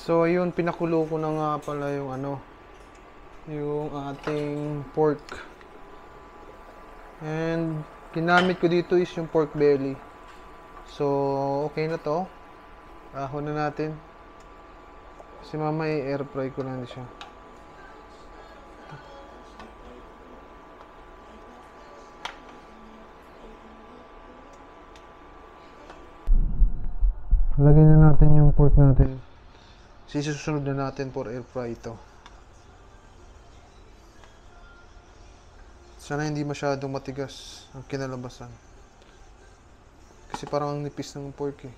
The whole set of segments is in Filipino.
So ayun, pinakulo ko na nga pala yung yung ating pork. And ginamit ko dito is yung pork belly. So okay na to. Ahon na natin. Kasi mamaya i-air fry ko lang siya. Lagyan na natin yung pork natin. Susunod na natin for air fry ito. Sana hindi masyadong matigas ang kinalabasan. Kasi parang ang nipis ng pork eh.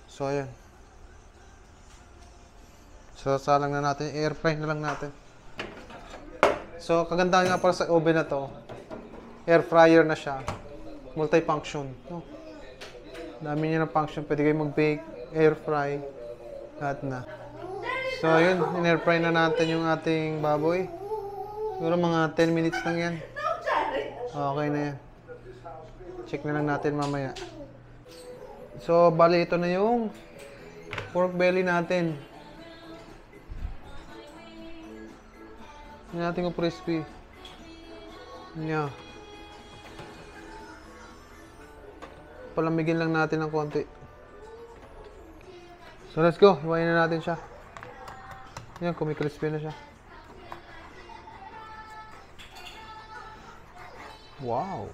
So ayan. Sasalang na natin. Air fry na lang natin. So kagandahan nga para sa oven na to. Air fryer na siya. Multi-function. No? Dami niya ng function. Pwede kayo mag-bake, air fry, lahat na. So, ayun. In-air fry na natin yung ating baboy. Siguro mga 10 minutes lang yan. Okay na yan. Check na lang natin mamaya. So, bali ito na yung pork belly natin. Hindi natin yung crispy. Yeah. Palamigin lang natin ng konti. So let's go, hiwain na natin siya. Yan, kumikrispy na siya. Wow.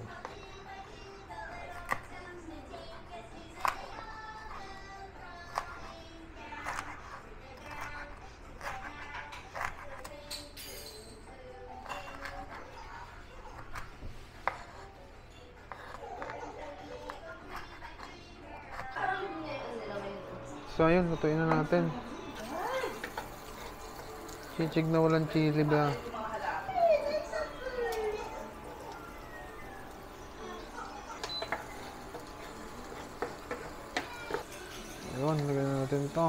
So ayun, lutuin na natin. Chichig na walang chili ba? Ayun, lagyan na natin ito.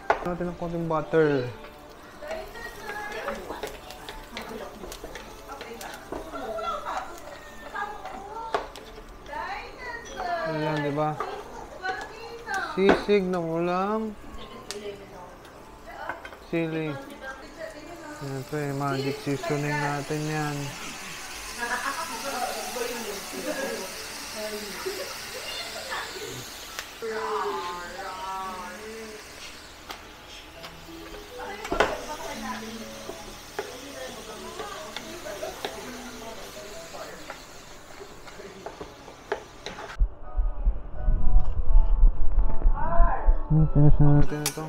Lagyan natin ng konting butter. Ayan, diba? Sisig na ulam. Sili. Ito eh, magic seasoning natin yan. Finish na natin ito.